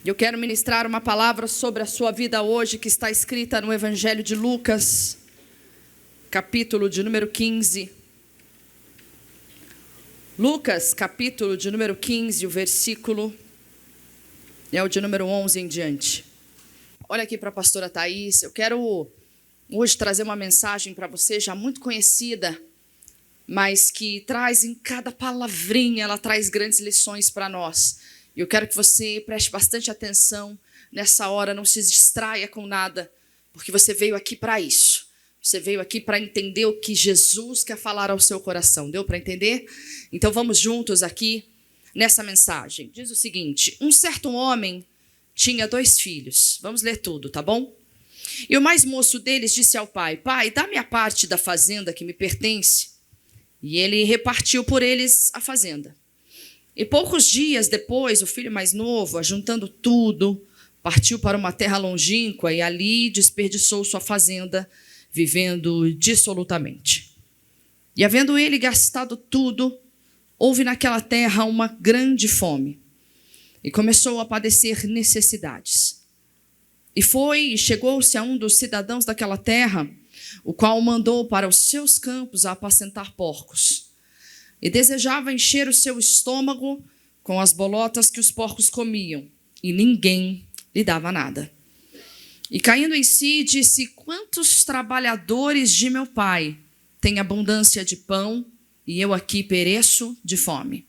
Eu quero ministrar uma palavra sobre a sua vida hoje, que está escrita no Evangelho de Lucas, capítulo de número 15. Lucas, capítulo de número 15, o versículo é o de número 11 em diante. Olha aqui para a pastora Thaís, eu quero hoje trazer uma mensagem para você já muito conhecida, mas que traz em cada palavrinha, ela traz grandes lições para nós. E eu quero que você preste bastante atenção nessa hora, não se distraia com nada, porque você veio aqui para isso. Você veio aqui para entender o que Jesus quer falar ao seu coração. Deu para entender? Então vamos juntos aqui nessa mensagem. Diz o seguinte: um certo homem tinha 2 filhos. Vamos ler tudo, tá bom? E o mais moço deles disse ao pai: pai, dá-me a parte da fazenda que me pertence. E ele repartiu por eles a fazenda. E poucos dias depois, o filho mais novo, ajuntando tudo, partiu para uma terra longínqua e ali desperdiçou sua fazenda, vivendo dissolutamente. E havendo ele gastado tudo, houve naquela terra uma grande fome, e começou a padecer necessidades. E chegou-se a um dos cidadãos daquela terra, o qual mandou para os seus campos a apacentar porcos. E desejava encher o seu estômago com as bolotas que os porcos comiam, e ninguém lhe dava nada. E caindo em si, disse: quantos trabalhadores de meu pai têm abundância de pão, e eu aqui pereço de fome?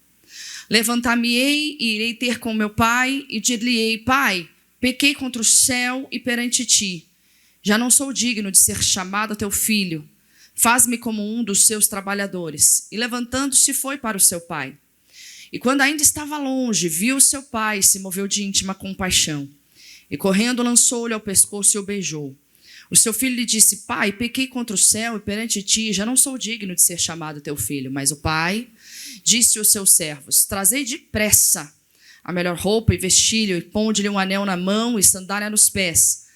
Levantar-me-ei e irei ter com meu pai, e dir-lhe-ei: pai, pequei contra o céu e perante ti. Já não sou digno de ser chamado teu filho. Faz-me como um dos seus trabalhadores. E levantando-se foi para o seu pai. E quando ainda estava longe, viu o seu pai, se moveu de íntima compaixão. E correndo lançou-lhe ao pescoço e o beijou. O seu filho lhe disse: pai, pequei contra o céu e perante ti, já não sou digno de ser chamado teu filho. Mas o pai disse aos seus servos: trazei depressa a melhor roupa e vestilho, e ponde-lhe um anel na mão e sandália nos pés.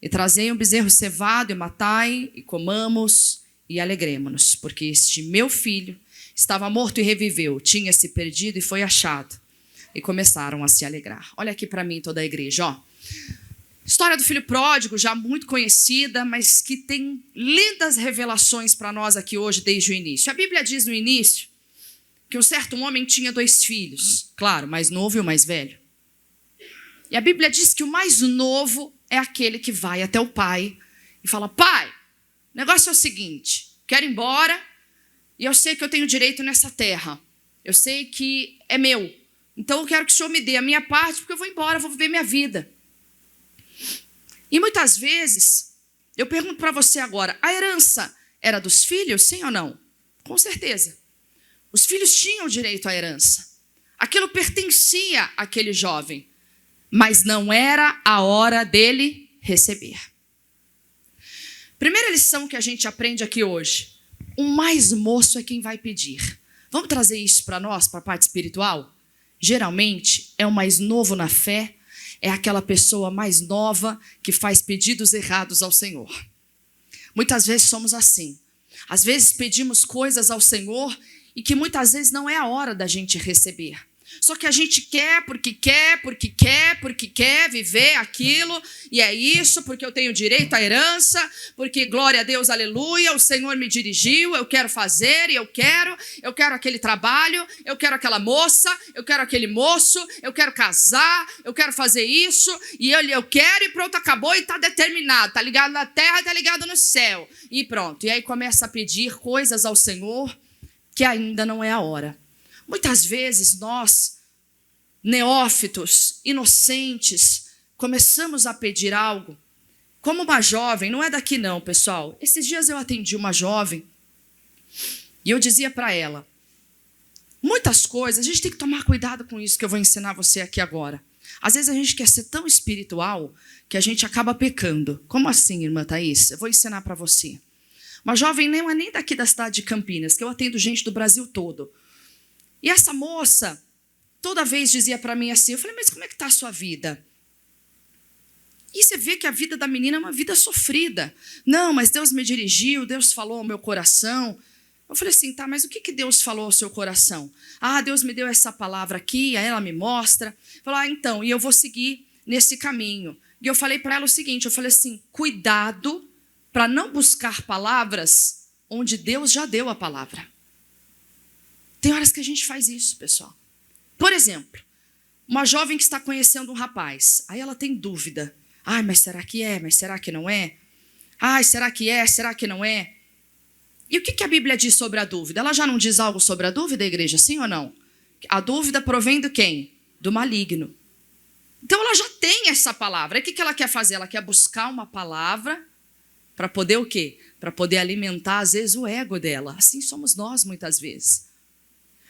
E trazei um bezerro cevado e matai, e comamos e alegremo-nos, porque este meu filho estava morto e reviveu, tinha se perdido e foi achado. E começaram a se alegrar. Olha aqui para mim toda a igreja, ó. História do filho pródigo, já muito conhecida, mas que tem lindas revelações para nós aqui hoje desde o início. A Bíblia diz no início que um certo homem tinha 2 filhos, claro, o mais novo e o mais velho. E a Bíblia diz que o mais novo é aquele que vai até o pai e fala: pai, o negócio é o seguinte, quero ir embora e eu sei que eu tenho direito nessa terra. Eu sei que é meu. Então eu quero que o senhor me dê a minha parte, porque eu vou embora, vou viver minha vida. E muitas vezes, eu pergunto para você agora, a herança era dos filhos, sim ou não? Com certeza. Os filhos tinham direito à herança. Aquilo pertencia àquele jovem, mas não era a hora dele receber. Primeira lição que a gente aprende aqui hoje: o mais moço é quem vai pedir. Vamos trazer isso para nós, para a parte espiritual? Geralmente, é o mais novo na fé, é aquela pessoa mais nova que faz pedidos errados ao Senhor. Muitas vezes somos assim. Às vezes pedimos coisas ao Senhor e que muitas vezes não é a hora da gente receber. Só que a gente quer, porque quer viver aquilo, e é isso, porque eu tenho direito à herança, porque glória a Deus, aleluia, o Senhor me dirigiu, eu quero fazer, e eu quero aquele trabalho, eu quero aquela moça, eu quero aquele moço, eu quero casar, eu quero fazer isso, e eu quero, e pronto, acabou, e está determinado, está ligado na terra, está ligado no céu, e pronto. E aí começa a pedir coisas ao Senhor que ainda não é a hora. Muitas vezes nós, neófitos, inocentes, começamos a pedir algo, como uma jovem, não é daqui não, pessoal. Esses dias eu atendi uma jovem e eu dizia para ela, muitas coisas, a gente tem que tomar cuidado com isso que eu vou ensinar você aqui agora. Às vezes a gente quer ser tão espiritual que a gente acaba pecando. Como assim, irmã Thaís? Eu vou ensinar para você. Uma jovem não é nem daqui da cidade de Campinas, que eu atendo gente do Brasil todo. E essa moça, toda vez dizia para mim assim, eu falei: mas como é que está a sua vida? E você vê que a vida da menina é uma vida sofrida. Não, mas Deus me dirigiu, Deus falou ao meu coração. Eu falei assim, tá, mas o que Deus falou ao seu coração? Ah, Deus me deu essa palavra aqui, aí ela me mostra. Falei, então, e eu vou seguir nesse caminho. E eu falei para ela o seguinte, eu falei assim, cuidado para não buscar palavras onde Deus já deu a palavra. Tem horas que a gente faz isso, pessoal. Por exemplo, uma jovem que está conhecendo um rapaz, aí ela tem dúvida. Ai, mas será que é? Mas será que não é? Ai, será que é? Será que não é? E o que a Bíblia diz sobre a dúvida? Ela já não diz algo sobre a dúvida, igreja? Sim ou não? A dúvida provém do quem? Do maligno. Então ela já tem essa palavra. Aí o que ela quer fazer? Ela quer buscar uma palavra para poder o quê? Para poder alimentar, às vezes, o ego dela. Assim somos nós, muitas vezes.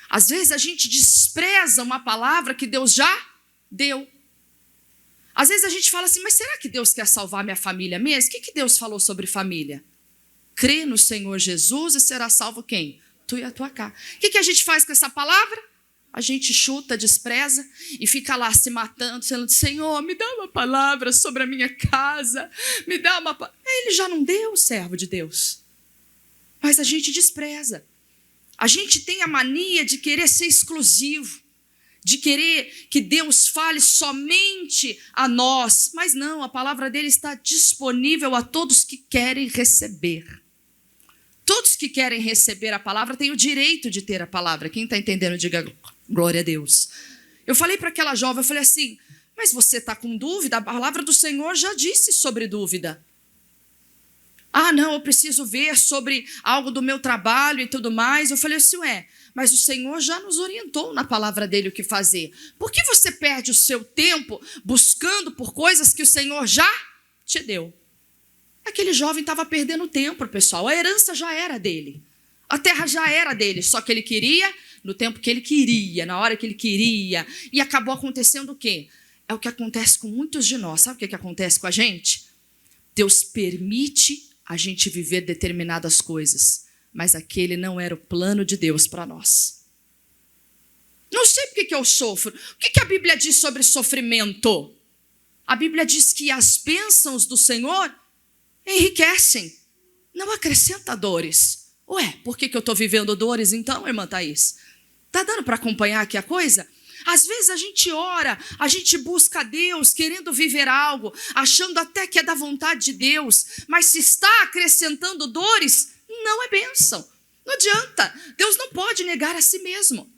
Às vezes a gente despreza uma palavra que Deus já deu. Às vezes a gente fala assim, mas será que Deus quer salvar minha família mesmo? O que Deus falou sobre família? Crê no Senhor Jesus e será salvo quem? Tu e a tua casa. O que a gente faz com essa palavra? A gente chuta, despreza e fica lá se matando, dizendo, Senhor, me dá uma palavra sobre a minha casa, me dá uma palavra. Ele já não deu, servo de Deus. Mas a gente despreza. A gente tem a mania de querer ser exclusivo, de querer que Deus fale somente a nós. Mas não, a palavra dele está disponível a todos que querem receber. Todos que querem receber a palavra têm o direito de ter a palavra. Quem está entendendo, diga glória a Deus. Eu falei para aquela jovem, eu falei assim, mas você está com dúvida? A palavra do Senhor já disse sobre dúvida. Ah, não, eu preciso ver sobre algo do meu trabalho e tudo mais. Eu falei assim, mas o Senhor já nos orientou na palavra dele o que fazer. Por que você perde o seu tempo buscando por coisas que o Senhor já te deu? Aquele jovem estava perdendo tempo, pessoal. A herança já era dele. A terra já era dele, só que ele queria no tempo que ele queria, na hora que ele queria. E acabou acontecendo o quê? É o que acontece com muitos de nós. Sabe o que acontece com a gente? Deus permite a gente viver determinadas coisas, mas aquele não era o plano de Deus para nós. Não sei por que eu sofro. O que a Bíblia diz sobre sofrimento? A Bíblia diz que as bênçãos do Senhor enriquecem, não acrescenta dores. Por que eu estou vivendo dores então, irmã Thaís? Está dando para acompanhar aqui a coisa? Às vezes a gente ora, a gente busca a Deus, querendo viver algo, achando até que é da vontade de Deus, mas se está acrescentando dores, não é bênção. Não adianta, Deus não pode negar a si mesmo.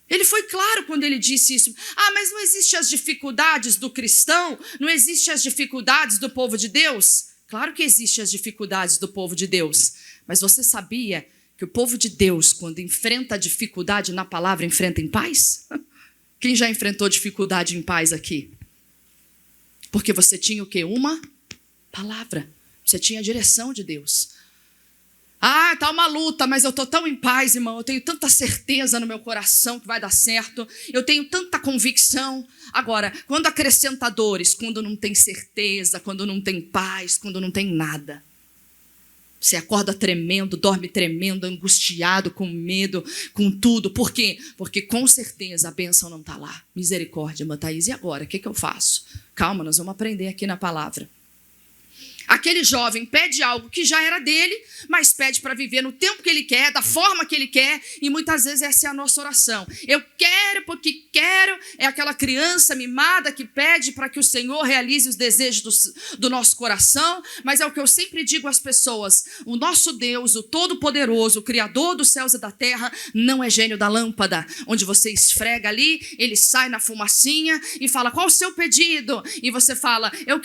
Ele foi claro quando ele disse isso. Mas não existem as dificuldades do cristão? Não existem as dificuldades do povo de Deus? Claro que existem as dificuldades do povo de Deus, mas você sabia que o povo de Deus, quando enfrenta dificuldade na palavra, enfrenta em paz? Quem já enfrentou dificuldade em paz aqui? Porque você tinha o quê? Uma palavra. Você tinha a direção de Deus. Tá uma luta, mas eu estou tão em paz, irmão. Eu tenho tanta certeza no meu coração que vai dar certo. Eu tenho tanta convicção. Agora, quando acrescenta dores, quando não tem certeza, quando não tem paz, quando não tem nada. Você acorda tremendo, dorme tremendo, angustiado, com medo, com tudo. Por quê? Porque com certeza a bênção não está lá. Misericórdia, irmã Thaís. E agora? O que eu faço? Calma, nós vamos aprender aqui na palavra. Aquele jovem pede algo que já era dele, mas pede para viver no tempo que ele quer, da forma que ele quer, e muitas vezes essa é a nossa oração. Eu quero porque quero, é aquela criança mimada que pede para que o Senhor realize os desejos do nosso coração, mas é o que eu sempre digo às pessoas, o nosso Deus, o Todo-Poderoso, o Criador dos céus e da terra, não é gênio da lâmpada, onde você esfrega ali, ele sai na fumacinha e fala, qual o seu pedido? E você fala, eu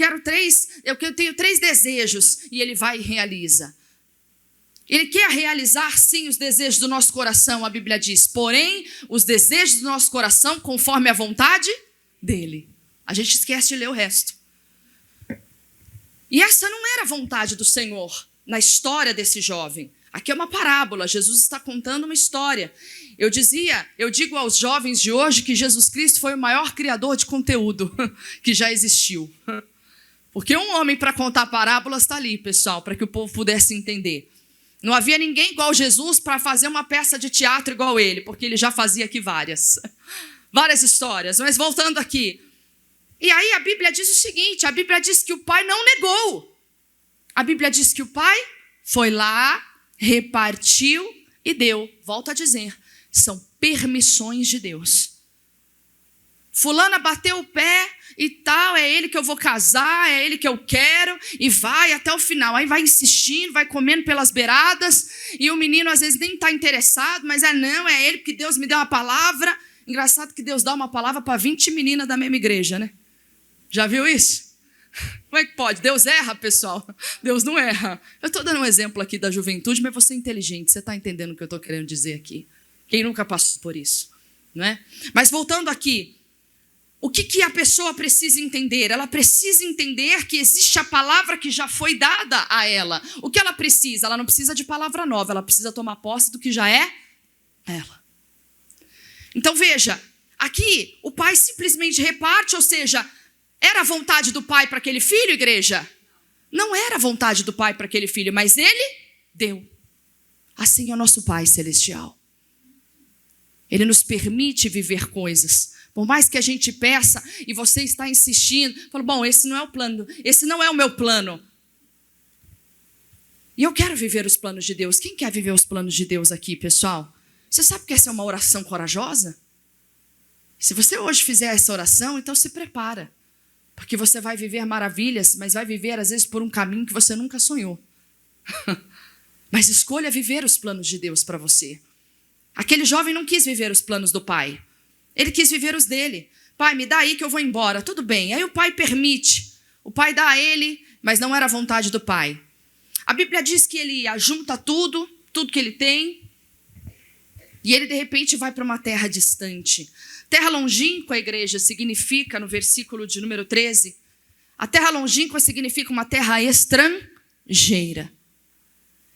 tenho 3 desejos, e ele vai e realiza. Ele quer realizar sim os desejos do nosso coração, a Bíblia diz, porém, os desejos do nosso coração conforme a vontade dele. A gente esquece de ler o resto. E essa não era a vontade do Senhor na história desse jovem. Aqui é uma parábola, Jesus está contando uma história. Eu digo aos jovens de hoje que Jesus Cristo foi o maior criador de conteúdo que já existiu. Porque um homem para contar parábolas está ali, pessoal, para que o povo pudesse entender. Não havia ninguém igual Jesus para fazer uma peça de teatro igual ele, porque ele já fazia aqui várias histórias. Mas voltando aqui. E aí a Bíblia diz o seguinte, a Bíblia diz que o pai não negou. A Bíblia diz que o pai foi lá, repartiu e deu. Volto a dizer, são permissões de Deus. Fulana bateu o pé e tal, é ele que eu vou casar, é ele que eu quero, e vai até o final. Aí vai insistindo, vai comendo pelas beiradas, e o menino às vezes nem está interessado, mas não, é ele porque Deus me deu uma palavra. Engraçado que Deus dá uma palavra para 20 meninas da mesma igreja, né? Já viu isso? Como é que pode? Deus erra, pessoal? Deus não erra. Eu estou dando um exemplo aqui da juventude, mas você é inteligente, você está entendendo o que eu estou querendo dizer aqui. Quem nunca passou por isso, não é? Mas voltando aqui, o que a pessoa precisa entender? Ela precisa entender que existe a palavra que já foi dada a ela. O que ela precisa? Ela não precisa de palavra nova, ela precisa tomar posse do que já é ela. Então veja, aqui o pai simplesmente reparte, ou seja, era a vontade do pai para aquele filho, igreja? Não era a vontade do pai para aquele filho, mas ele deu. Assim é o nosso Pai Celestial. Ele nos permite viver coisas. Por mais que a gente peça e você está insistindo, fala, bom, esse não é o plano, esse não é o meu plano. E eu quero viver os planos de Deus. Quem quer viver os planos de Deus aqui, pessoal? Você sabe que essa é uma oração corajosa? Se você hoje fizer essa oração, então se prepara. Porque você vai viver maravilhas, mas vai viver às vezes por um caminho que você nunca sonhou. Mas escolha viver os planos de Deus para você. Aquele jovem não quis viver os planos do pai. Ele quis viver os dele. Pai, me dá aí que eu vou embora. Tudo bem. Aí o pai permite. O pai dá a ele, mas não era a vontade do pai. A Bíblia diz que ele ajunta tudo que ele tem, e ele de repente vai para uma terra distante. Terra longínqua, igreja, significa, no versículo de número 13, a terra longínqua significa uma terra estrangeira.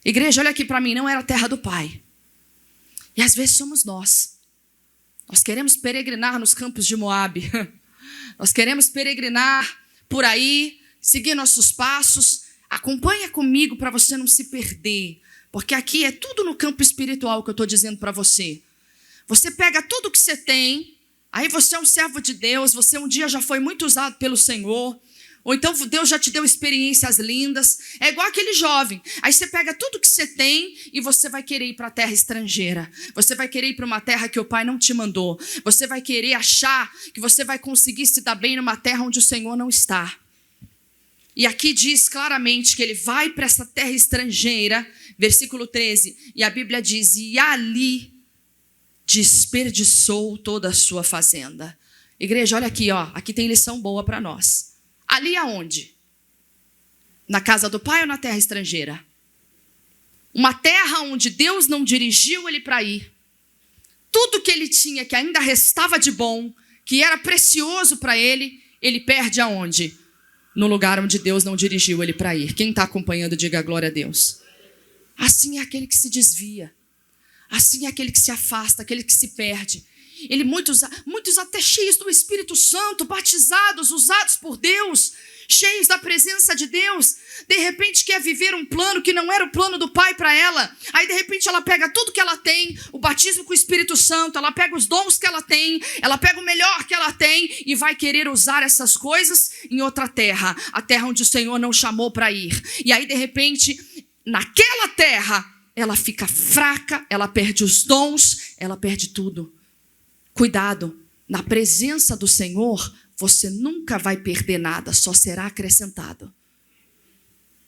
Igreja, olha aqui para mim, não era a terra do pai. E às vezes somos nós. Nós queremos peregrinar nos campos de Moabe. Nós queremos peregrinar por aí, seguir nossos passos. Acompanha comigo para você não se perder. Porque aqui é tudo no campo espiritual que eu estou dizendo para você. Você pega tudo que você tem, aí você é um servo de Deus, você um dia já foi muito usado pelo Senhor, ou então Deus já te deu experiências lindas. É igual aquele jovem. Aí você pega tudo que você tem e você vai querer ir para a terra estrangeira. Você vai querer ir para uma terra que o pai não te mandou. Você vai querer achar que você vai conseguir se dar bem numa terra onde o Senhor não está. E aqui diz claramente que ele vai para essa terra estrangeira, versículo 13, e a Bíblia diz, e ali desperdiçou toda a sua fazenda. Igreja, olha aqui, ó, aqui tem lição boa para nós. Ali aonde? Na casa do pai ou na terra estrangeira? Uma terra onde Deus não dirigiu ele para ir. Tudo que ele tinha, que ainda restava de bom, que era precioso para ele, ele perde aonde? No lugar onde Deus não dirigiu ele para ir. Quem está acompanhando, diga glória a Deus. Assim é aquele que se desvia. Assim é aquele que se afasta, aquele que se perde. Muitos até cheios do Espírito Santo, batizados, usados por Deus, cheios da presença de Deus, de repente quer viver um plano que não era o plano do Pai para ela. Aí de repente ela pega tudo que ela tem, o batismo com o Espírito Santo, ela pega os dons que ela tem, ela pega o melhor que ela tem e vai querer usar essas coisas em outra terra, a terra onde o Senhor não chamou para ir. E aí de repente, naquela terra, ela fica fraca, ela perde os dons, ela perde tudo. Cuidado, na presença do Senhor, você nunca vai perder nada, só será acrescentado.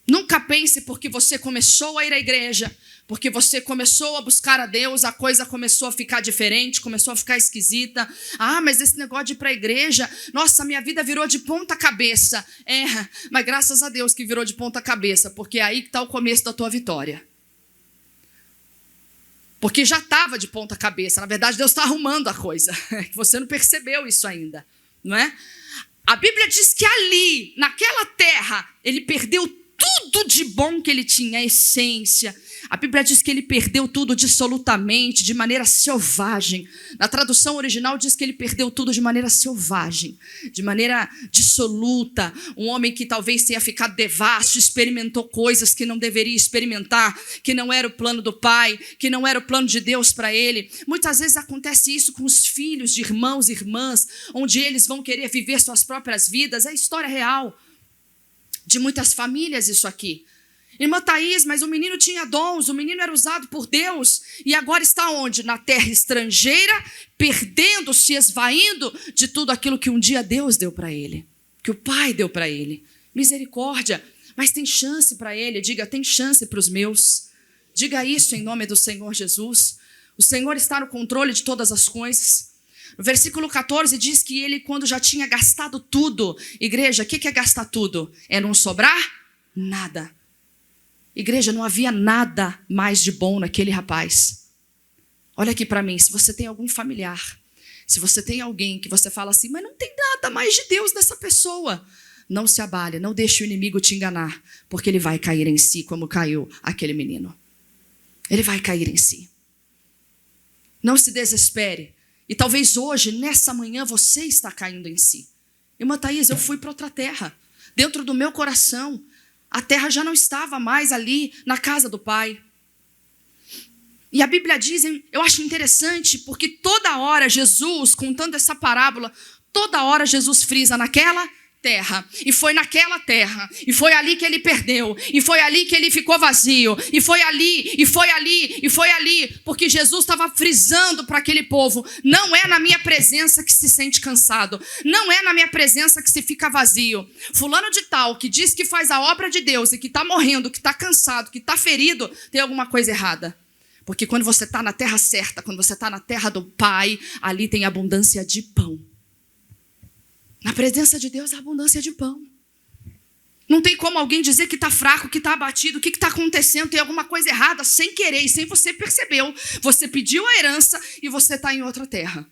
Nunca pense porque você começou a ir à igreja, porque você começou a buscar a Deus, a coisa começou a ficar diferente, começou a ficar esquisita. Ah, mas esse negócio de ir para a igreja, nossa, minha vida virou de ponta cabeça. É, mas graças a Deus que virou de ponta cabeça, porque é aí que está o começo da tua vitória. Porque já estava de ponta cabeça. Na verdade, Deus está arrumando a coisa. Você não percebeu isso ainda, não é? A Bíblia diz que ali, naquela terra, ele perdeu tudo de bom que ele tinha, a essência. A Bíblia diz que ele perdeu tudo dissolutamente, de maneira selvagem. Na tradução original diz que ele perdeu tudo de maneira selvagem, de maneira dissoluta. Um homem que talvez tenha ficado devasto, experimentou coisas que não deveria experimentar, que não era o plano do pai, que não era o plano de Deus para ele. Muitas vezes acontece isso com os filhos de irmãos e irmãs, onde eles vão querer viver suas próprias vidas. É história real de muitas famílias isso aqui. Irmã Thaís, mas o menino tinha dons, o menino era usado por Deus, e agora está onde? Na terra estrangeira, perdendo-se, esvaindo de tudo aquilo que um dia Deus deu para ele, que o Pai deu para ele. Misericórdia, mas tem chance para ele. Diga, tem chance para os meus. Diga isso em nome do Senhor Jesus. O Senhor está no controle de todas as coisas. No versículo 14 diz que ele, quando já tinha gastado tudo, igreja, o que é gastar tudo? É não sobrar nada. Igreja, não havia nada mais de bom naquele rapaz. Olha aqui para mim, se você tem algum familiar, se você tem alguém que você fala assim, mas não tem nada mais de Deus nessa pessoa, não se abale, não deixe o inimigo te enganar, porque ele vai cair em si como caiu aquele menino. Ele vai cair em si. Não se desespere. E talvez hoje, nessa manhã, você está caindo em si. Irmã Thaís, eu fui para outra terra. Dentro do meu coração, a terra já não estava mais ali na casa do Pai. E a Bíblia diz, eu acho interessante, porque toda hora Jesus, contando essa parábola, toda hora Jesus frisa naquela terra, e foi naquela terra, e foi ali que ele perdeu, e foi ali que ele ficou vazio, e foi ali, e foi ali, e foi ali, porque Jesus estava frisando para aquele povo, não é na minha presença que se sente cansado, não é na minha presença que se fica vazio. Fulano de tal, que diz que faz a obra de Deus, e que está morrendo, que está cansado, que está ferido, tem alguma coisa errada. Porque quando você está na terra certa, quando você está na terra do Pai, ali tem abundância de pão. Na presença de Deus, a abundância de pão. Não tem como alguém dizer que está fraco, que está abatido, o que está acontecendo, tem alguma coisa errada, sem querer e sem você percebeu. Você pediu a herança e você está em outra terra.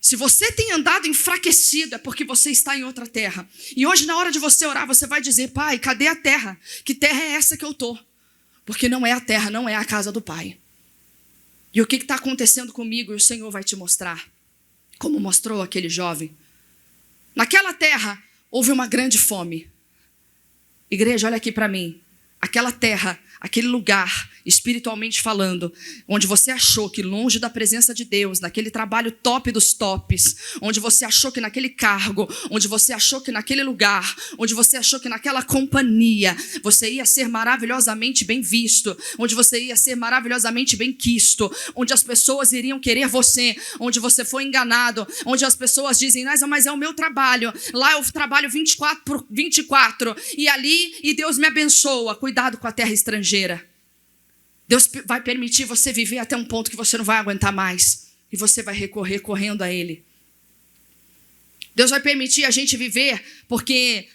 Se você tem andado enfraquecido, é porque você está em outra terra. E hoje, na hora de você orar, você vai dizer, Pai, cadê a terra? Que terra é essa que eu estou? Porque não é a terra, não é a casa do Pai. E o que está acontecendo comigo? E o Senhor vai te mostrar. Como mostrou aquele jovem. Naquela terra, houve uma grande fome. Igreja, olha aqui para mim. Aquela terra, aquele lugar, espiritualmente falando, onde você achou que longe da presença de Deus, naquele trabalho top dos tops, onde você achou que naquele cargo, onde você achou que naquele lugar, onde você achou que naquela companhia, você ia ser maravilhosamente bem visto, onde você ia ser maravilhosamente bem quisto, onde as pessoas iriam querer você, onde você foi enganado, onde as pessoas dizem, mas é o meu trabalho, lá eu trabalho 24 por 24, e ali, e Deus me abençoa. Cuidado com a terra estrangeira. Deus vai permitir você viver até um ponto que você não vai aguentar mais. E você vai recorrer correndo a Ele. Deus vai permitir a gente viver, porque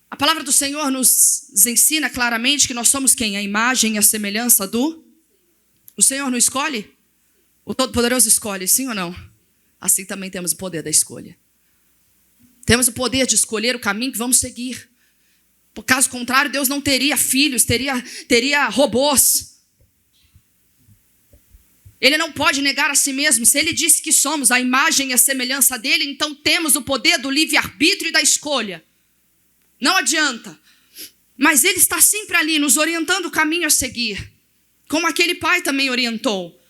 a palavra do Senhor nos ensina claramente que nós somos quem? A imagem e a semelhança do... O Senhor não escolhe? O Todo-Poderoso escolhe, sim ou não? Assim também temos o poder da escolha. Temos o poder de escolher o caminho que vamos seguir. Por caso contrário, Deus não teria filhos, teria robôs. Ele não pode negar a si mesmo. Se ele disse que somos a imagem e a semelhança dele, então temos o poder do livre-arbítrio e da escolha. Não adianta. Mas ele está sempre ali, nos orientando o caminho a seguir. Como aquele pai também orientou.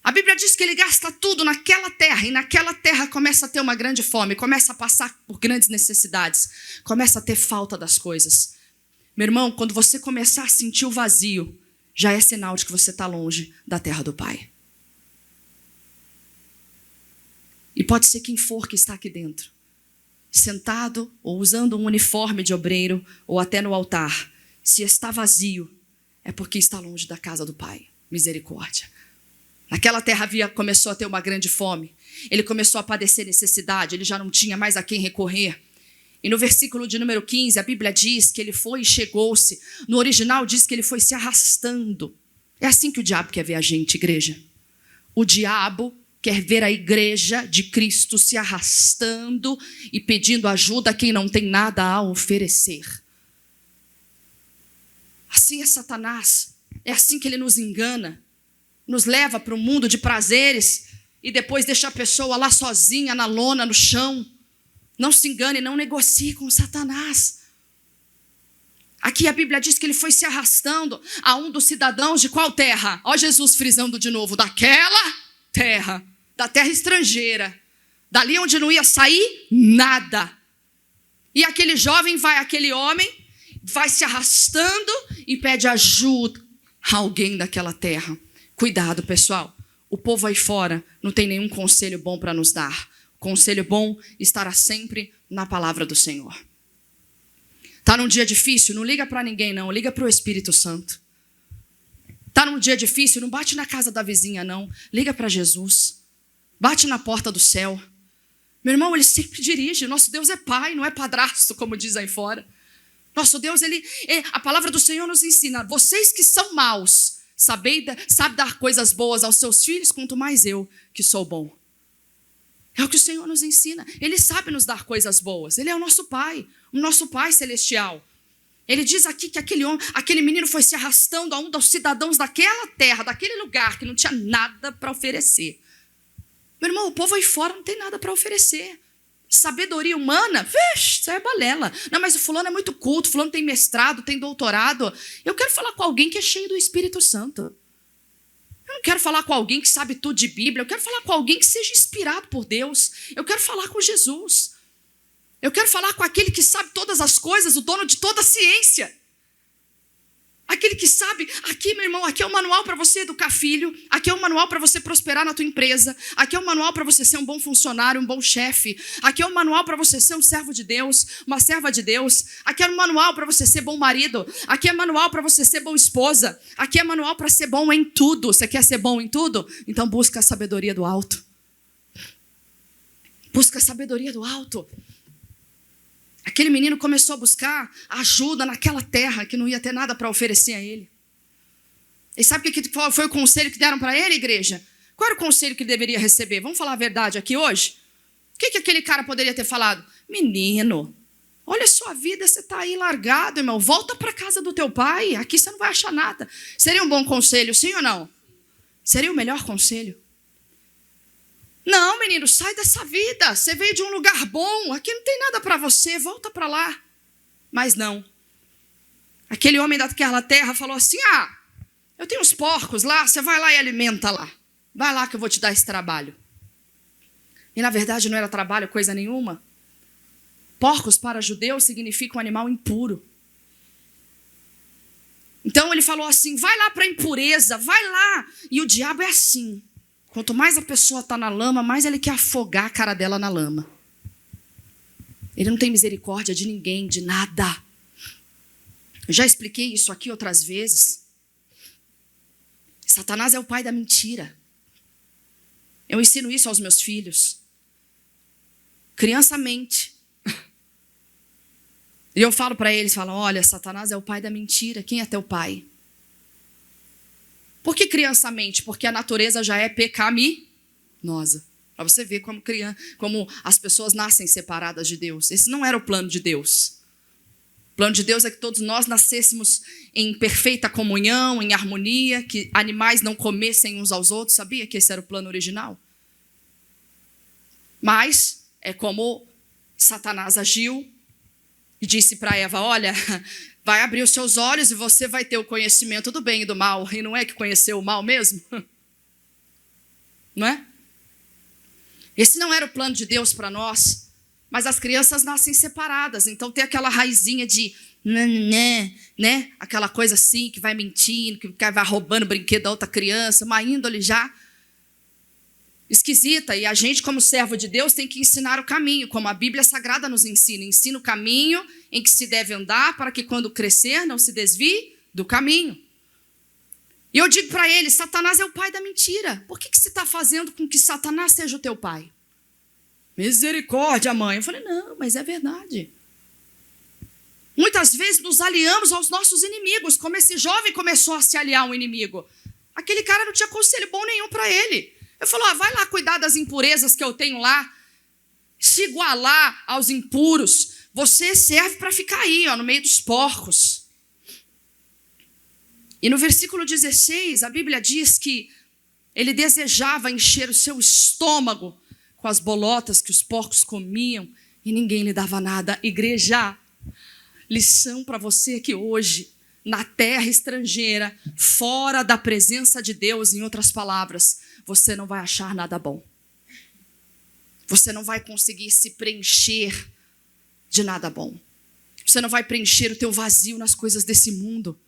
A Bíblia diz que ele gasta tudo naquela terra, e naquela terra começa a ter uma grande fome, começa a passar por grandes necessidades, começa a ter falta das coisas. Meu irmão, quando você começar a sentir o vazio, já é sinal de que você está longe da terra do Pai. E pode ser quem for que está aqui dentro, sentado ou usando um uniforme de obreiro, ou até no altar, se está vazio, é porque está longe da casa do Pai. Misericórdia. Naquela terra começou a ter uma grande fome. Ele começou a padecer necessidade. Ele já não tinha mais a quem recorrer. E no versículo de número 15, a Bíblia diz que ele foi e chegou-se. No original diz que ele foi se arrastando. É assim que o diabo quer ver a gente, igreja. O diabo quer ver a igreja de Cristo se arrastando e pedindo ajuda a quem não tem nada a oferecer. Assim é Satanás. É assim que ele nos engana. Nos leva para um mundo de prazeres e depois deixa a pessoa lá sozinha, na lona, no chão. Não se engane, não negocie com Satanás. Aqui a Bíblia diz que ele foi se arrastando a um dos cidadãos de qual terra? Ó Jesus frisando de novo, daquela terra, da terra estrangeira. Dali onde não ia sair nada. E aquele jovem vai àquele homem vai se arrastando e pede ajuda a alguém daquela terra. Cuidado, pessoal. O povo aí fora não tem nenhum conselho bom para nos dar. O conselho bom estará sempre na palavra do Senhor. Tá num dia difícil? Não liga para ninguém, não. Liga para o Espírito Santo. Tá num dia difícil? Não bate na casa da vizinha, não. Liga para Jesus. Bate na porta do céu. Meu irmão, ele sempre dirige. Nosso Deus é pai, não é padrasto, como diz aí fora. Nosso Deus, a palavra do Senhor nos ensina. Vocês que são maus, sabe dar coisas boas aos seus filhos, quanto mais eu, que sou bom. É o que o Senhor nos ensina. Ele sabe nos dar coisas boas. Ele é o nosso Pai celestial. Ele diz aqui que aquele menino foi se arrastando a um dos cidadãos daquela terra, daquele lugar, que não tinha nada para oferecer. Meu irmão, o povo aí fora não tem nada para oferecer. Sabedoria humana, vixe, isso é balela. Não, mas o fulano é muito culto, o fulano tem mestrado, tem doutorado. Eu quero falar com alguém que é cheio do Espírito Santo. Eu não quero falar com alguém que sabe tudo de Bíblia. Eu quero falar com alguém que seja inspirado por Deus. Eu quero falar com Jesus. Eu quero falar com aquele que sabe todas as coisas, o dono de toda a ciência. Aquele que sabe, aqui, meu irmão, aqui é o manual para você educar filho, aqui é o manual para você prosperar na tua empresa, aqui é o manual para você ser um bom funcionário, um bom chefe, aqui é o manual para você ser um servo de Deus, uma serva de Deus, aqui é o manual para você ser bom marido, aqui é manual para você ser bom esposa, aqui é manual para ser bom em tudo. Você quer ser bom em tudo? Então busca a sabedoria do alto. Busca a sabedoria do alto. Aquele menino começou a buscar ajuda naquela terra que não ia ter nada para oferecer a ele. E sabe o que foi o conselho que deram para ele, igreja? Qual era o conselho que ele deveria receber? Vamos falar a verdade aqui hoje? O que aquele cara poderia ter falado? Menino, olha a sua vida, você está aí largado, irmão. Volta para casa do teu pai, aqui você não vai achar nada. Seria um bom conselho, sim ou não? Seria o melhor conselho? Não, menino, sai dessa vida. Você veio de um lugar bom. Aqui não tem nada para você. Volta para lá. Mas não. Aquele homem daquela terra falou assim: eu tenho uns porcos lá. Você vai lá e alimenta lá. Vai lá que eu vou te dar esse trabalho. E na verdade não era trabalho coisa nenhuma. Porcos para judeus significa um animal impuro. Então ele falou assim: vai lá para a impureza. Vai lá. E o diabo é assim. Quanto mais a pessoa está na lama, mais ele quer afogar a cara dela na lama. Ele não tem misericórdia de ninguém, de nada. Eu já expliquei isso aqui outras vezes. Satanás é o pai da mentira. Eu ensino isso aos meus filhos. Criança mente. E eu falo para eles, olha, Satanás é o pai da mentira. Quem é teu pai? Por que criança mente? Porque a natureza já é pecaminosa. Para você ver como as pessoas nascem separadas de Deus. Esse não era o plano de Deus. O plano de Deus é que todos nós nascêssemos em perfeita comunhão, em harmonia, que animais não comessem uns aos outros. Sabia que esse era o plano original? Mas é como Satanás agiu e disse para Eva: olha, vai abrir os seus olhos e você vai ter o conhecimento do bem e do mal. E não é que conheceu o mal mesmo? Não é? Esse não era o plano de Deus para nós. Mas as crianças nascem separadas. Então tem aquela raizinha de né? Aquela coisa assim, que vai mentindo, que vai roubando o brinquedo da outra criança. Uma índole já esquisita. E a gente, como servo de Deus, tem que ensinar o caminho, como a Bíblia Sagrada nos ensina. Ensina o caminho em que se deve andar, para que quando crescer não se desvie do caminho. E eu digo para ele: Satanás é o pai da mentira. Por que você está fazendo com que Satanás seja o teu pai? Misericórdia, mãe. Eu falei: não, mas é verdade. Muitas vezes nos aliamos aos nossos inimigos, como esse jovem começou a se aliar ao inimigo. Aquele cara não tinha conselho bom nenhum para ele. Eu falo: vai lá cuidar das impurezas que eu tenho lá. Se igualar aos impuros. Você serve para ficar aí, no meio dos porcos. E no versículo 16, a Bíblia diz que ele desejava encher o seu estômago com as bolotas que os porcos comiam e ninguém lhe dava nada. Igreja, lição para você que hoje, na terra estrangeira, fora da presença de Deus, em outras palavras, você não vai achar nada bom. Você não vai conseguir se preencher de nada bom. Você não vai preencher o teu vazio nas coisas desse mundo.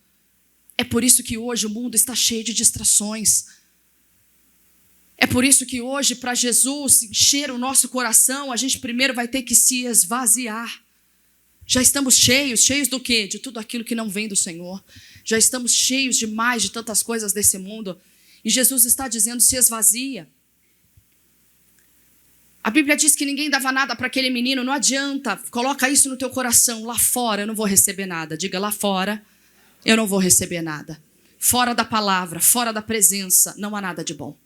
É por isso que hoje o mundo está cheio de distrações. É por isso que hoje, para Jesus encher o nosso coração, a gente primeiro vai ter que se esvaziar. Já estamos cheios do quê? De tudo aquilo que não vem do Senhor. Já estamos cheios demais de tantas coisas desse mundo. E Jesus está dizendo, se esvazia. A Bíblia diz que ninguém dava nada para aquele menino, não adianta. Coloca isso no teu coração. Lá fora eu não vou receber nada. Diga, lá fora eu não vou receber nada. Fora da palavra, fora da presença, não há nada de bom.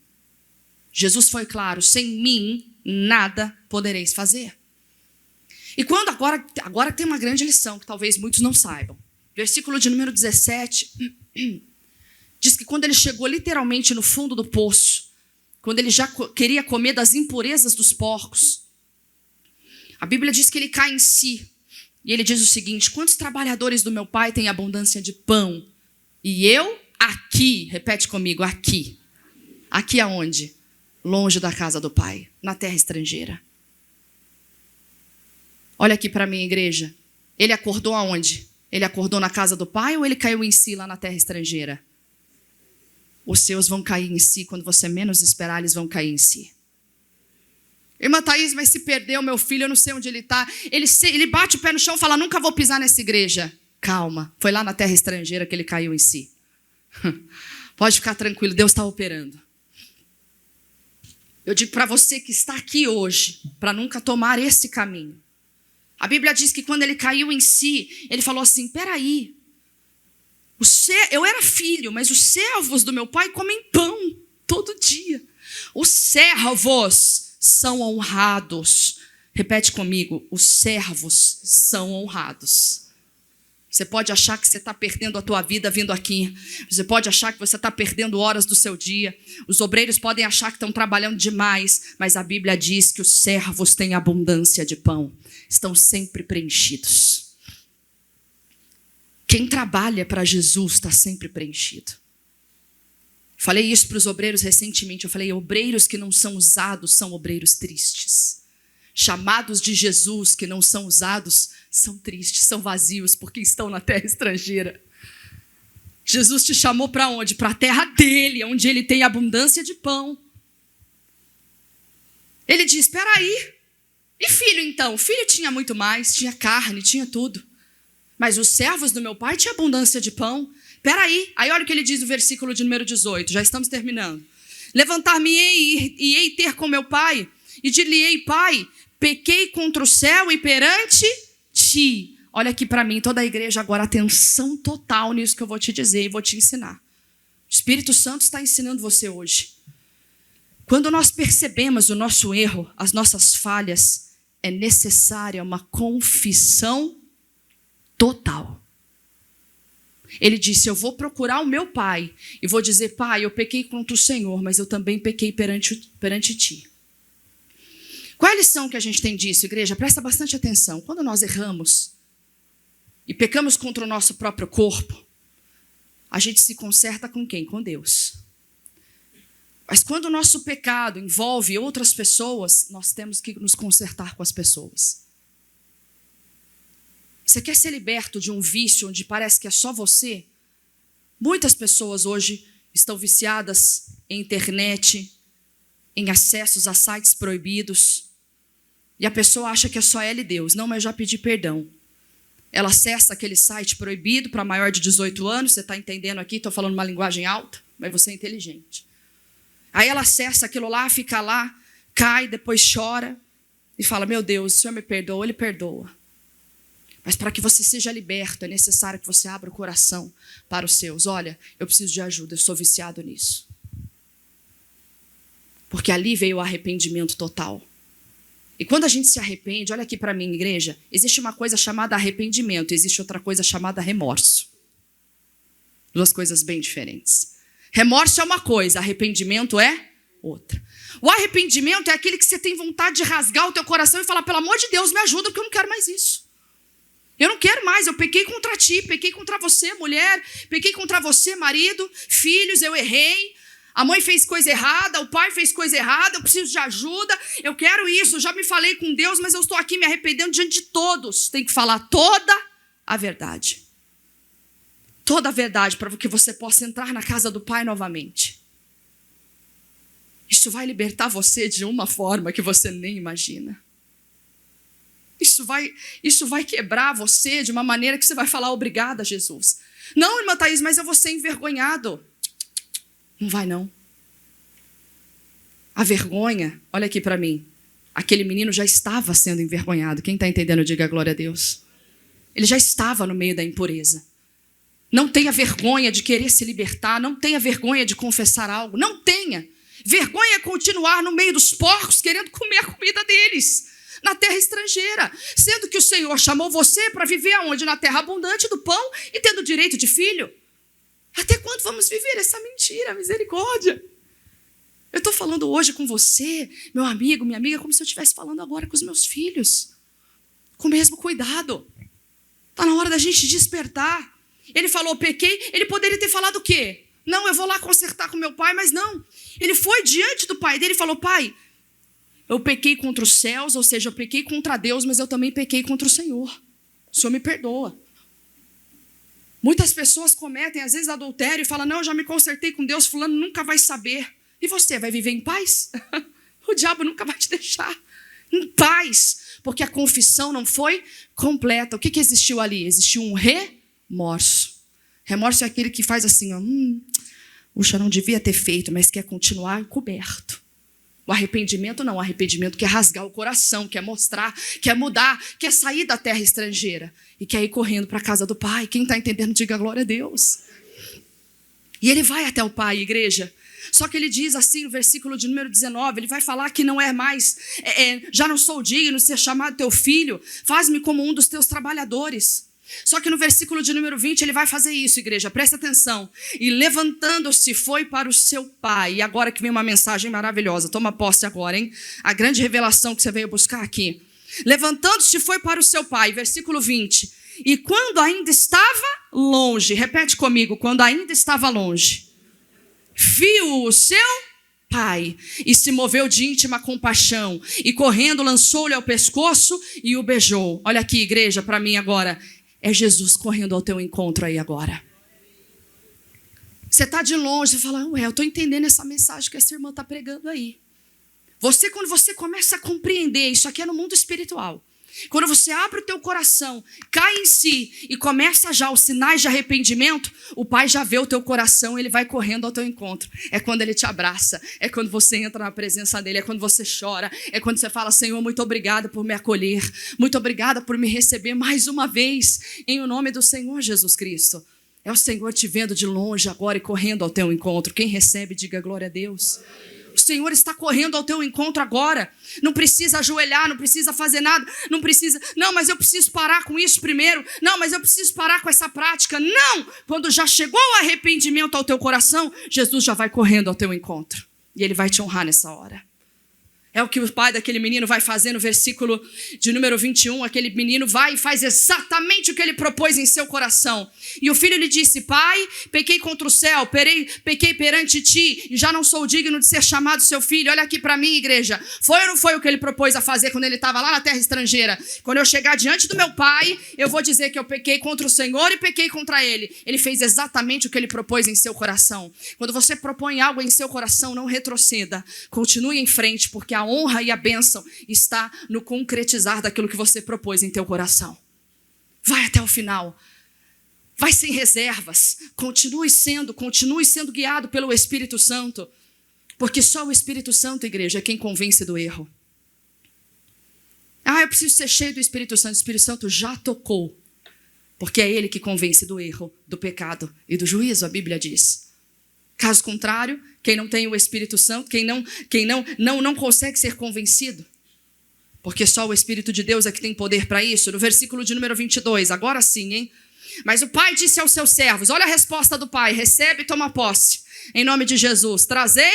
Jesus foi claro, sem mim nada podereis fazer. E quando agora tem uma grande lição que talvez muitos não saibam. Versículo de número 17, diz que quando ele chegou literalmente no fundo do poço, quando ele já queria comer das impurezas dos porcos, a Bíblia diz que ele cai em si. E ele diz o seguinte, quantos trabalhadores do meu pai têm abundância de pão? E eu aqui, repete comigo, aqui. Aqui aonde? Longe da casa do pai, na terra estrangeira. Olha aqui para mim, igreja. Ele acordou aonde? Ele acordou na casa do pai ou ele caiu em si lá na terra estrangeira? Os seus vão cair em si, quando você menos esperar, eles vão cair em si. Irmã Thaís, mas se perdeu meu filho, eu não sei onde ele está. Ele bate o pé no chão e fala, nunca vou pisar nessa igreja. Calma, foi lá na terra estrangeira que ele caiu em si. Pode ficar tranquilo, Deus está operando. Eu digo para você que está aqui hoje, para nunca tomar esse caminho. A Bíblia diz que quando ele caiu em si, ele falou assim, peraí, eu era filho, mas os servos do meu pai comem pão todo dia. Os servos são honrados. Repete comigo, os servos são honrados. Você pode achar que você está perdendo a tua vida vindo aqui. Você pode achar que você está perdendo horas do seu dia. Os obreiros podem achar que estão trabalhando demais. Mas a Bíblia diz que os servos têm abundância de pão. Estão sempre preenchidos. Quem trabalha para Jesus está sempre preenchido. Falei isso para os obreiros recentemente. Eu falei, obreiros que não são usados são obreiros tristes. Chamados de Jesus que não são usados são tristes, são vazios, porque estão na terra estrangeira. Jesus te chamou para onde? Para a terra dele, onde ele tem abundância de pão. Ele diz, espera aí. E filho então? O filho tinha muito mais, tinha carne, tinha tudo. Mas os servos do meu pai tinham abundância de pão. Espera aí. Aí olha o que ele diz no versículo de número 18, já estamos terminando. Levantar-me-ei e hei ter com meu pai, e dir-lhe-ei, pai, pequei contra o céu e perante ti. Olha aqui para mim, toda a igreja agora, atenção total nisso que eu vou te dizer e vou te ensinar. O Espírito Santo está ensinando você hoje. Quando nós percebemos o nosso erro, as nossas falhas, é necessária uma confissão total. Ele disse, eu vou procurar o meu pai e vou dizer, pai, eu pequei contra o Senhor, mas eu também pequei perante ti. Qual é a lição que a gente tem disso, igreja? Presta bastante atenção. Quando nós erramos e pecamos contra o nosso próprio corpo, a gente se conserta com quem? Com Deus. Mas quando o nosso pecado envolve outras pessoas, nós temos que nos consertar com as pessoas. Você quer ser liberto de um vício onde parece que é só você? Muitas pessoas hoje estão viciadas em internet, em acessos a sites proibidos. E a pessoa acha que é só ela e Deus. Não, mas eu já pedi perdão. Ela acessa aquele site proibido para maior de 18 anos. Você está entendendo aqui? Estou falando uma linguagem alta, mas você é inteligente. Aí ela acessa aquilo lá, fica lá, cai, depois chora e fala, meu Deus, o Senhor me perdoa, Ele perdoa. Mas para que você seja liberto, é necessário que você abra o coração para os seus. Olha, eu preciso de ajuda, eu sou viciado nisso. Porque ali veio o arrependimento total. E quando a gente se arrepende, olha aqui para mim, igreja, existe uma coisa chamada arrependimento, existe outra coisa chamada remorso. Duas coisas bem diferentes. Remorso é uma coisa, arrependimento é outra. O arrependimento é aquele que você tem vontade de rasgar o teu coração e falar, pelo amor de Deus, me ajuda, porque eu não quero mais isso. Eu não quero mais, eu pequei contra ti, pequei contra você, mulher, pequei contra você, marido, filhos, eu errei. A mãe fez coisa errada, o pai fez coisa errada, eu preciso de ajuda, eu quero isso, eu já me falei com Deus, mas eu estou aqui me arrependendo diante de todos. Tem que falar toda a verdade. Toda a verdade para que você possa entrar na casa do Pai novamente. Isso vai libertar você de uma forma que você nem imagina. Isso vai quebrar você de uma maneira que você vai falar obrigada, Jesus. Não, irmã Thaís, mas eu vou ser envergonhado. Não vai, não. A vergonha, olha aqui para mim. Aquele menino já estava sendo envergonhado. Quem está entendendo, diga glória a Deus. Ele já estava no meio da impureza. Não tenha vergonha de querer se libertar. Não tenha vergonha de confessar algo. Não tenha. Vergonha é continuar no meio dos porcos querendo comer a comida deles. Na terra estrangeira. Sendo que o Senhor chamou você para viver aonde? Na terra abundante do pão e tendo direito de filho. Até quando vamos viver essa mentira? Misericórdia. Eu estou falando hoje com você, meu amigo, minha amiga, como se eu estivesse falando agora com os meus filhos. Com o mesmo cuidado. Está na hora da gente despertar. Ele falou, pequei. Ele poderia ter falado o quê? Não, eu vou lá consertar com meu pai, mas não. Ele foi diante do pai dele e falou, pai, eu pequei contra os céus, ou seja, eu pequei contra Deus, mas eu também pequei contra o Senhor. O Senhor me perdoa. Muitas pessoas cometem, às vezes, adultério e falam, não, eu já me consertei com Deus, fulano nunca vai saber. E você vai viver em paz? O diabo nunca vai te deixar em paz, porque a confissão não foi completa. O que existiu ali? Existiu um remorso. Remorso é aquele que faz assim, ó, puxa, não devia ter feito, mas quer continuar coberto. O arrependimento não, o arrependimento quer rasgar o coração, quer mostrar, quer mudar, quer sair da terra estrangeira e quer ir correndo para a casa do Pai. Quem está entendendo, diga glória a Deus. E ele vai até o Pai, igreja. Só que ele diz assim no versículo de número 19, ele vai falar que não é mais, já não sou digno de ser chamado teu filho, faz-me como um dos teus trabalhadores. Só que no versículo de número 20 ele vai fazer isso, igreja, presta atenção. E levantando-se foi para o seu pai. E agora que vem uma mensagem maravilhosa, toma posse agora, hein? A grande revelação que você veio buscar aqui. Levantando-se foi para o seu pai, versículo 20. E quando ainda estava longe, repete comigo, quando ainda estava longe, viu o seu pai e se moveu de íntima compaixão. E correndo lançou-lhe ao pescoço e o beijou. Olha aqui, igreja, para mim agora. É Jesus correndo ao teu encontro aí agora. Você está de longe e fala, ué, eu estou entendendo essa mensagem que essa irmã está pregando aí. Quando você começa a compreender, isso aqui é no mundo espiritual. Quando você abre o teu coração, cai em si e começa já os sinais de arrependimento, o Pai já vê o teu coração e ele vai correndo ao teu encontro. É quando ele te abraça, é quando você entra na presença dele, é quando você chora, é quando você fala, Senhor, muito obrigada por me acolher, muito obrigada por me receber mais uma vez, em o nome do Senhor Jesus Cristo. É o Senhor te vendo de longe agora e correndo ao teu encontro. Quem recebe, diga glória a Deus. O Senhor está correndo ao teu encontro agora. Não precisa ajoelhar, não precisa fazer nada, não precisa. Não, mas eu preciso parar com isso primeiro. Não, mas eu preciso parar com essa prática. Não! Quando já chegou o arrependimento ao teu coração, Jesus já vai correndo ao teu encontro. E ele vai te honrar nessa hora. É o que o pai daquele menino vai fazer no versículo de número 21. Aquele menino vai e faz exatamente o que ele propôs em seu coração. E o filho lhe disse, pai, pequei contra o céu, pequei perante ti, e já não sou digno de ser chamado seu filho. Olha aqui para mim, igreja. Foi ou não foi o que ele propôs a fazer quando ele estava lá na terra estrangeira? Quando eu chegar diante do meu pai, eu vou dizer que eu pequei contra o Senhor e pequei contra ele. Ele fez exatamente o que ele propôs em seu coração. Quando você propõe algo em seu coração, não retroceda. Continue em frente, porque a honra e a bênção está no concretizar daquilo que você propôs em teu coração. Vai até o final. Vai sem reservas. Continue sendo guiado pelo Espírito Santo. Porque só o Espírito Santo, igreja, é quem convence do erro. Eu preciso ser cheio do Espírito Santo. O Espírito Santo já tocou. Porque é ele que convence do erro, do pecado e do juízo, a Bíblia diz. Caso contrário, quem não tem o Espírito Santo, quem não consegue ser convencido, porque só o Espírito de Deus é que tem poder para isso. No versículo de número 22, agora sim, hein? Mas o pai disse aos seus servos, olha a resposta do pai, recebe e toma posse, em nome de Jesus, trazei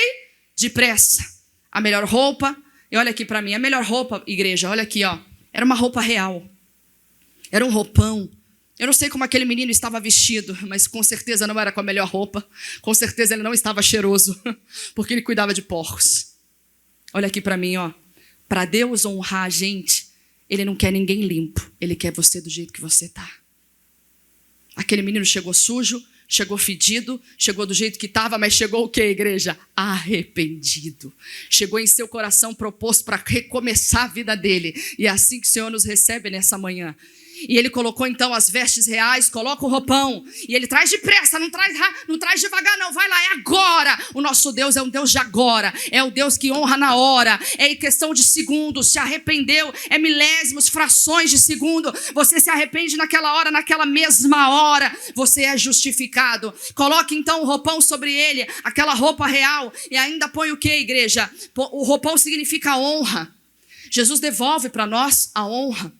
depressa a melhor roupa, e olha aqui para mim, a melhor roupa, igreja, olha aqui, ó, era uma roupa real, era um roupão. Eu não sei como aquele menino estava vestido, mas com certeza não era com a melhor roupa. Com certeza ele não estava cheiroso, porque ele cuidava de porcos. Olha aqui para mim, ó. Para Deus honrar a gente, ele não quer ninguém limpo. Ele quer você do jeito que você está. Aquele menino chegou sujo, chegou fedido, chegou do jeito que estava, mas chegou o quê, igreja? Arrependido. Chegou em seu coração proposto para recomeçar a vida dele. E é assim que o Senhor nos recebe nessa manhã. E ele colocou então as vestes reais, coloca o roupão. E ele traz depressa, não traz devagar não, vai lá, é agora. O nosso Deus é um Deus de agora, é o Deus que honra na hora. É em questão de segundos, se arrependeu, é milésimos, frações de segundo. Você se arrepende naquela hora, naquela mesma hora, você é justificado. Coloque então o roupão sobre ele, aquela roupa real. E ainda põe o que, igreja? O roupão significa honra. Jesus devolve para nós a honra.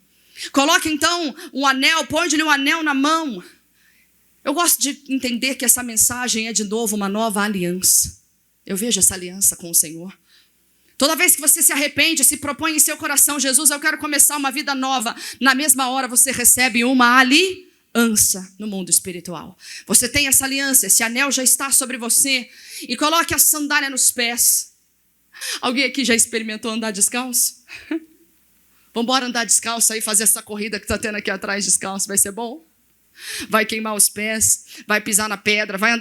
Coloque então um anel, põe-lhe um anel na mão. Eu gosto de entender que essa mensagem é de novo uma nova aliança. Eu vejo essa aliança com o Senhor. Toda vez que você se arrepende, se propõe em seu coração, Jesus, eu quero começar uma vida nova. Na mesma hora você recebe uma aliança no mundo espiritual. Você tem essa aliança, esse anel já está sobre você. E coloque a sandália nos pés. Alguém aqui já experimentou andar descalço? Vamos embora andar descalço aí, fazer essa corrida que está tendo aqui atrás descalço, vai ser bom? Vai queimar os pés, vai pisar na pedra, vai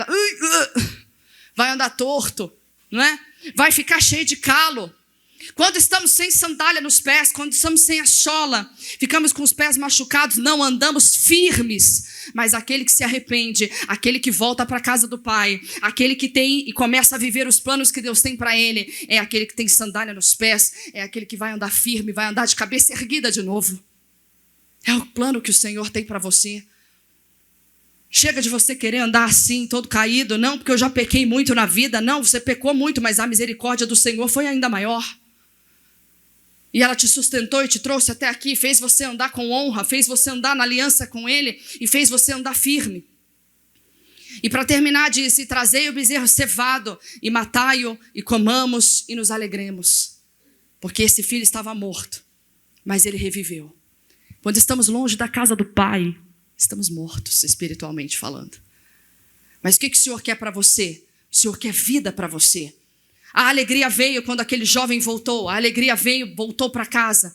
andar torto, não é? Vai ficar cheio de calo. Quando estamos sem sandália nos pés, quando estamos sem a sola, ficamos com os pés machucados, não andamos firmes. Mas aquele que se arrepende, aquele que volta para a casa do Pai, aquele que tem e começa a viver os planos que Deus tem para ele, é aquele que tem sandália nos pés, é aquele que vai andar firme, vai andar de cabeça erguida de novo. É o plano que o Senhor tem para você. Chega de você querer andar assim, todo caído. Não, porque eu já pequei muito na vida. Não, você pecou muito, mas a misericórdia do Senhor foi ainda maior. E ela te sustentou e te trouxe até aqui, fez você andar com honra, fez você andar na aliança com Ele e fez você andar firme. E para terminar, disse, trazei o bezerro cevado e matai-o e comamos e nos alegremos. Porque esse filho estava morto, mas ele reviveu. Quando estamos longe da casa do Pai, estamos mortos espiritualmente falando. Mas o que o Senhor quer para você? O Senhor quer vida para você. A alegria veio quando aquele jovem voltou. A alegria veio, voltou para casa.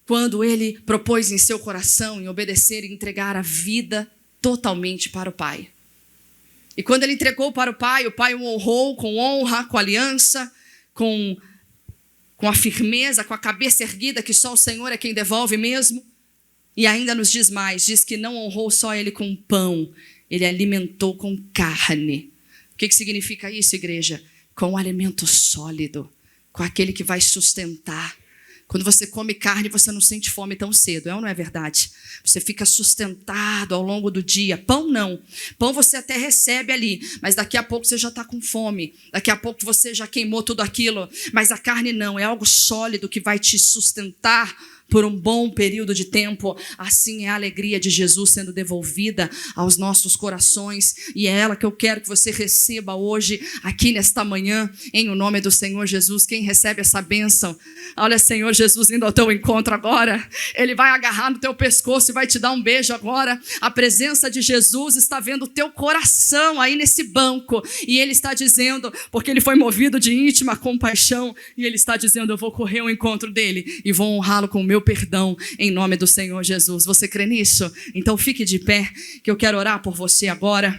Quando ele propôs em seu coração em obedecer e entregar a vida totalmente para o Pai. E quando ele entregou para o Pai o honrou com honra, com aliança, com a firmeza, com a cabeça erguida, que só o Senhor é quem devolve mesmo. E ainda nos diz mais, diz que não honrou só ele com pão, ele alimentou com carne. O que significa isso, igreja? Com um alimento sólido, com aquele que vai sustentar. Quando você come carne, você não sente fome tão cedo, é ou não é verdade? Você fica sustentado ao longo do dia. Pão não. Pão você até recebe ali, mas daqui a pouco você já está com fome. Daqui a pouco você já queimou tudo aquilo. Mas a carne não, é algo sólido que vai te sustentar por um bom período de tempo. Assim é a alegria de Jesus sendo devolvida aos nossos corações. E é ela que eu quero que você receba hoje, aqui nesta manhã, em o nome do Senhor Jesus. Quem recebe essa bênção? Olha, Senhor Jesus indo ao teu encontro agora. Ele vai agarrar no teu pescoço e vai te dar um beijo agora. A presença de Jesus está vendo o teu coração aí nesse banco. E Ele está dizendo, porque Ele foi movido de íntima compaixão, e Ele está dizendo, eu vou correr ao encontro dele e vou honrá-lo com o meu perdão em nome do Senhor Jesus. Você crê nisso? Então fique de pé, que eu quero orar por você agora.